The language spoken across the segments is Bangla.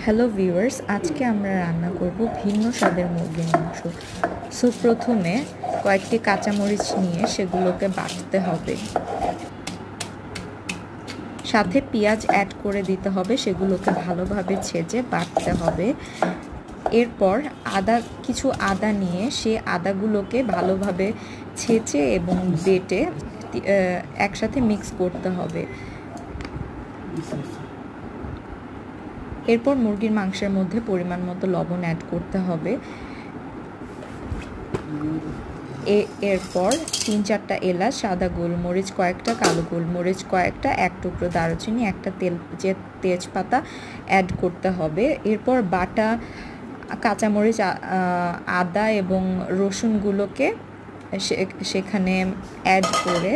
হ্যালো ভিউয়ার্স, আজকে আমরা রান্না করব ভিন্ন স্বাদের মুরগির মাংস। সো প্রথমে কয়েকটি কাঁচামরিচ নিয়ে সেগুলোকে বাটতে হবে, সাথে পেঁয়াজ অ্যাড করে দিতে হবে, সেগুলোকে ভালোভাবে ছেঁচে বাটতে হবে। এরপর কিছু আদা নিয়ে সেই আদাগুলোকে ভালোভাবে ছেঁচে এবং বেটে একসাথে মিক্স করতে হবে। এরপর মুরগির মাংসের মধ্যে পরিমাণ মতো লবণ অ্যাড করতে হবে। এরপর 3-4টা এলাচ, সাদা গোলমরিচ কয়েকটা, কালো গোলমরিচ কয়েকটা, এক টুকরো দারুচিনি, একটা তেজপাতা অ্যাড করতে হবে। এরপর বাটা কাঁচামরিচ, আদা এবং রসুনগুলোকে সেখানে অ্যাড করে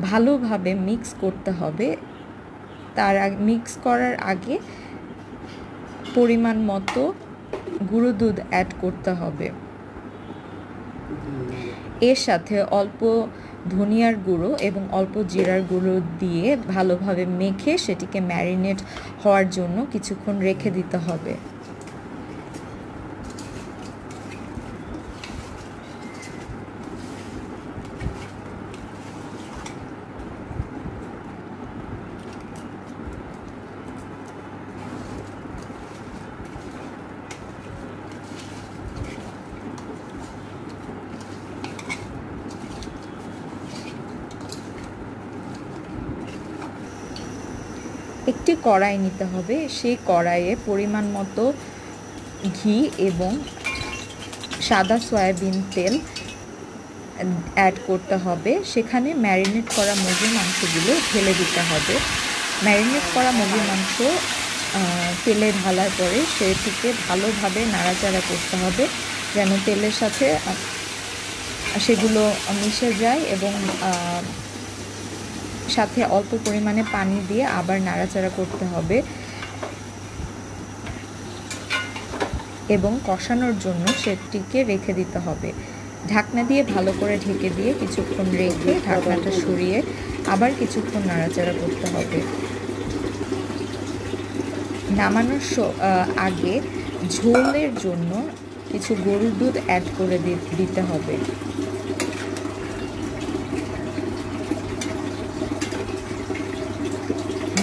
ভালোভাবে মিক্স করতে হবে। মিক্স করার আগে পরিমাণ মতো গুঁড়ো দুধ অ্যাড করতে হবে। এর সাথে অল্প ধনিয়ার গুঁড়ো এবং অল্প জিরার গুঁড়ো দিয়ে ভালোভাবে মেখে সেটিকে ম্যারিনেট হওয়ার জন্য কিছুক্ষণ রেখে দিতে হবে। একটি কড়াই নিতে হবে, সেই কড়াইয়ে পরিমাণ মতো ঘি এবং সাদা সয়াবিন তেল অ্যাড করতে হবে। সেখানে ম্যারিনেট করা মুরগির মাংসগুলো ঢেলে দিতে হবে। ম্যারিনেট করা মুরগির মাংস তেলে ঢালার পরে সেটিকে ভালোভাবে নাড়াচাড়া করতে হবে যেন তেলের সাথে সেগুলো মিশে যায়, এবং সাথে অল্প পরিমাণে পানি দিয়ে আবার নাড়াচাড়া করতে হবে এবং কষানোর জন্য সেটিকে রেখে দিতে হবে। ঢাকনা দিয়ে ভালো করে ঢেকে দিয়ে কিছুক্ষণ রেখে ঢাকনাটা সরিয়ে আবার কিছুক্ষণ নাড়াচাড়া করতে হবে। নামানোর আগে ঝোলের জন্য কিছু গরুর দুধ অ্যাড করে দিতে হবে।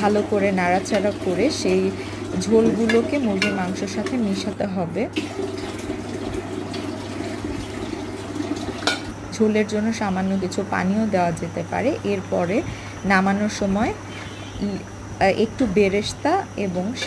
ভালো করে নাড়াচাড়া করে সেই ঝোলগুলোকে মুরগির মাংসের সাথে মিশাতে হবে। ঝোলের জন্য সামান্য কিছু পানিও দেওয়া যেতে পারে। এরপরে নামানোর সময় একটু বেরেস্তা এবং